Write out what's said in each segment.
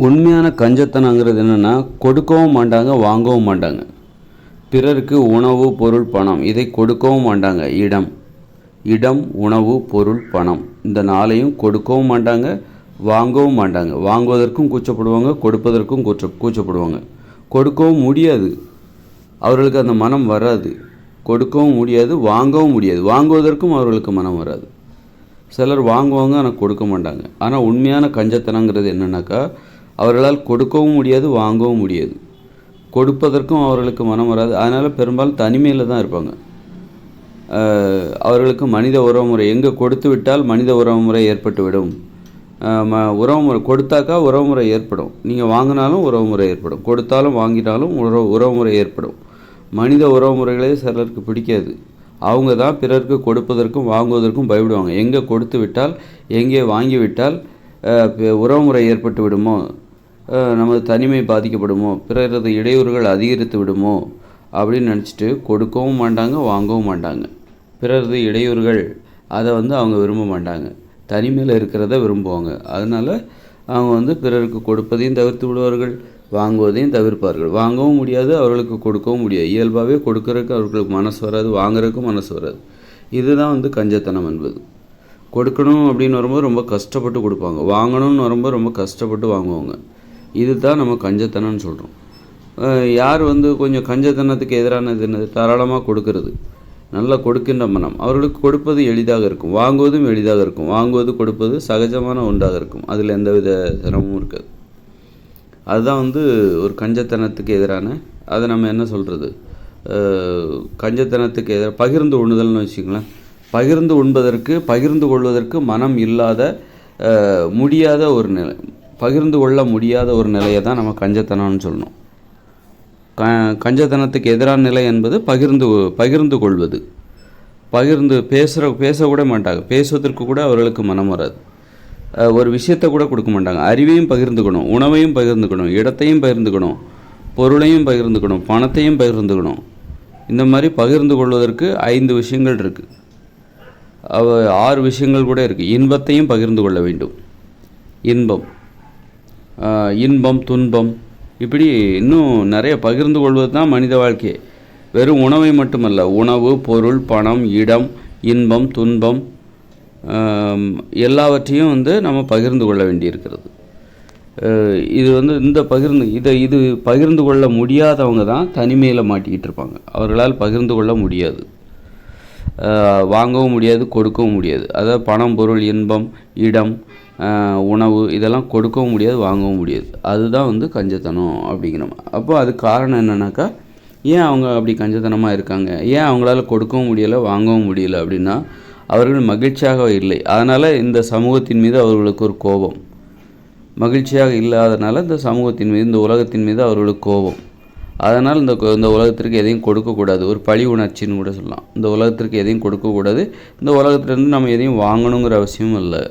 உண்மையான கஞ்சத்தனங்கிறது என்னென்னா, கொடுக்கவும் மாட்டாங்க, வாங்கவும் மாட்டாங்க. பிறருக்கு உணவு, பொருள், பணம் இதை கொடுக்கவும் மாட்டாங்க. இடம், உணவு, பொருள், பணம் இந்த 4ஐயும் கொடுக்கவும் மாட்டாங்க, வாங்கவும் மாட்டாங்க. வாங்குவதற்கும் கூச்சப்படுவாங்க, கொடுப்பதற்கும் கூச்சப்படுவாங்க. கொடுக்கவும் முடியாது, அவர்களுக்கு அந்த மனம் வராது. கொடுக்கவும் முடியாது, வாங்கவும் முடியாது. வாங்குவதற்கும் அவர்களுக்கு மனம் வராது. சிலர் வாங்குவாங்க, ஆனால் கொடுக்க மாட்டாங்க. ஆனால் உண்மையான கஞ்சத்தனங்கிறது என்னென்னாக்கா, அவர்களால் கொடுக்கவும் முடியாது, வாங்கவும் முடியாது. கொடுப்பதற்கும் அவர்களுக்கு மனம் வராது. அதனால் பெரும்பாலும் தனிமையில் தான் இருப்பாங்க. அவர்களுக்கு மனித உறவுமுறை எங்கே கொடுத்து விட்டால் மனித உறவுமுறை ஏற்பட்டுவிடும். உறவுமுறை கொடுத்தாக்கா உறவுமுறை ஏற்படும். நீங்கள் வாங்கினாலும் உறவுமுறை ஏற்படும், கொடுத்தாலும் வாங்கினாலும் உறவுமுறை ஏற்படும். மனித உறவுமுறைகளே சிலருக்கு பிடிக்காது. அவங்க தான் பிறருக்கு கொடுப்பதற்கும் வாங்குவதற்கும் பயப்படுவாங்க. எங்கே கொடுத்து விட்டால், எங்கே வாங்கிவிட்டால் உறவுமுறை ஏற்பட்டு விடுமோ, நமது தனிமை பாதிக்கப்படுமோ, பிறரது இடையூறுகள் அதிகரித்து விடுமோ அப்படின்னு நினச்சிட்டு கொடுக்கவும் மாட்டாங்க, வாங்கவும் மாட்டாங்க. பிறரது இடையூறுகள் அதை அவங்க விரும்ப மாட்டாங்க. தனிமையில் இருக்கிறத விரும்புவாங்க. அதனால் அவங்க பிறருக்கு கொடுப்பதையும் தவிர்த்து விடுவார்கள், வாங்குவதையும் தவிர்ப்பார்கள். வாங்கவும் முடியாது, அவர்களுக்கு கொடுக்கவும் முடியாது. இயல்பாகவே கொடுக்கறதுக்கு அவர்களுக்கு மனசு வராது, வாங்குறதுக்கும் மனசு வராது. இதுதான் கஞ்சத்தனம் என்பது. கொடுக்கணும் அப்படின்னு வரும்போது ரொம்ப கஷ்டப்பட்டு கொடுப்பாங்க, வாங்கணும்னு வரும்போது ரொம்ப கஷ்டப்பட்டு வாங்குவாங்க. இது தான் நம்ம கஞ்சத்தனம்னு சொல்கிறோம். யார் கொஞ்சம் கஞ்சத்தனத்துக்கு எதிரானது என்னது? தாராளமாக கொடுக்கறது, நல்லா கொடுக்கின்ற மனம். அவர்களுக்கு கொடுப்பது எளிதாக இருக்கும், வாங்குவதும் எளிதாக இருக்கும். வாங்குவது கொடுப்பது சகஜமான ஒன்றாக இருக்கும், அதில் எந்தவித சிரமமும் இருக்காது. அதுதான் ஒரு கஞ்சத்தனத்துக்கு எதிரான, அதை நம்ம என்ன சொல்கிறது, கஞ்சத்தனத்துக்கு எதிராக பகிர்ந்து உண்ணுதல்னு வச்சுங்களேன். பகிர்ந்து கொள்வதற்கு மனம் இல்லாத, முடியாத ஒரு நிலை, பகிர்ந்து கொள்ள முடியாத ஒரு நிலையை தான் நம்ம கஞ்சத்தனம்னு சொல்லணும். கஞ்சத்தனத்துக்கு எதிரான நிலை என்பது பகிர்ந்து கொள்வது. பேசக்கூட மாட்டாங்க, பேசுவதற்கு கூட அவர்களுக்கு மனம் வராது. ஒரு விஷயத்தை கூட கொடுக்க மாட்டாங்க. அறிவையும் பகிர்ந்துக்கணும், உணவையும் பகிர்ந்துக்கணும், இடத்தையும் பகிர்ந்துக்கணும், பொருளையும் பகிர்ந்துக்கணும், பணத்தையும் பகிர்ந்துக்கணும். இந்த மாதிரி பகிர்ந்து கொள்வதற்கு 5 விஷயங்கள் இருக்குது. 6 விஷயங்கள் கூட இருக்குது. இன்பத்தையும் பகிர்ந்து கொள்ள வேண்டும். இன்பம், துன்பம், இப்படி இன்னும் நிறைய பகிர்ந்து கொள்வது தான் மனித வாழ்க்கை. வெறும் உணவை மட்டுமல்ல, உணவு, பொருள், பணம், இடம், இன்பம், துன்பம் எல்லாவற்றையும் நம்ம பகிர்ந்து கொள்ள வேண்டியிருக்கிறது. இது இது பகிர்ந்து கொள்ள முடியாதவங்க தான் தனிமையில் மாட்டிக்கிட்டு இருப்பாங்க. அவர்களால் பகிர்ந்து கொள்ள முடியாது, வாங்கவும் முடியாது, கொடுக்கவும் முடியாது. அதாவது பணம், பொருள், இன்பம், இடம், உணவு இதெல்லாம் கொடுக்கவும் முடியாது, வாங்கவும் முடியாது. அதுதான் கஞ்சத்தனம் அப்படிங்கிறோம். அப்போ அது காரணம் என்னன்னாக்கா, ஏன் அவங்க அப்படி கஞ்சத்தனமாக இருக்காங்க, ஏன் அவங்களால கொடுக்கவும் முடியலை, வாங்கவும் முடியலை அப்படின்னா, அவர்கள் மகிழ்ச்சியாக இல்லை. அதனால் இந்த சமூகத்தின் மீது அவர்களுக்கு ஒரு கோபம். மகிழ்ச்சியாக இல்லாதனால இந்த சமூகத்தின் மீது, இந்த உலகத்தின் மீது அவர்களுக்கு கோபம். அதனால் இந்த உலகத்திற்கு எதையும் கொடுக்கக்கூடாது, ஒரு பழி உணர்ச்சின்னு கூட சொல்லலாம். இந்த உலகத்திற்கு எதையும் கொடுக்கக்கூடாது, இந்த உலகத்திலேருந்து நம்ம எதையும் வாங்கணுங்கிற அவசியமும் இல்லை.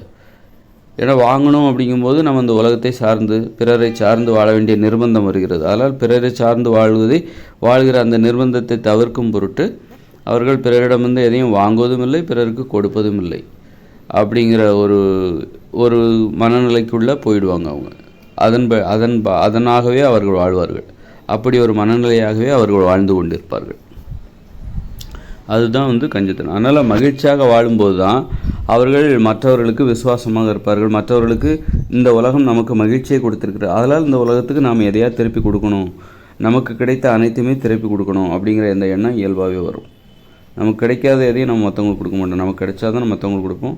ஏன்னா வாங்கணும் அப்படிங்கும்போது நம்ம இந்த உலகத்தை சார்ந்து, பிறரை சார்ந்து வாழ வேண்டிய நிர்பந்தம் வருகிறது. அதனால் பிறரை சார்ந்து வாழ்கிற அந்த நிர்பந்தத்தை தவிர்க்கும் பொருட்டு அவர்கள் பிறரிடமிருந்து எதையும் வாங்குவதும் இல்லை, பிறருக்கு கொடுப்பதும் இல்லை அப்படிங்கிற ஒரு மனநிலைக்குள்ளே போயிடுவாங்க அவங்க. அதனாகவே அவர்கள் வாழ்வார்கள். அப்படி ஒரு மனநிலையாகவே அவர்கள் வாழ்ந்து கொண்டிருப்பார்கள். அதுதான் கஞ்சத்தனம். அதனால் மகிழ்ச்சியாக வாழும்போது தான் அவர்கள் மற்றவர்களுக்கு விசுவாசமாக இருப்பார்கள். மற்றவர்களுக்கு இந்த உலகம் நமக்கு மகிழ்ச்சியை கொடுத்துருக்குறது, அதனால் இந்த உலகத்துக்கு நாம் எதையா திருப்பி கொடுக்கணும், நமக்கு கிடைத்த அனைத்துமே திருப்பி கொடுக்கணும் அப்படிங்கிற இந்த எண்ணம் இயல்பாகவே வரும். நமக்கு கிடைக்காத எதையும் நம்ம மற்றவங்களுக்கு கொடுக்க மாட்டோம், நமக்கு கிடைச்சாதான் நம்ம மற்றவங்களுக்கு கொடுப்போம்.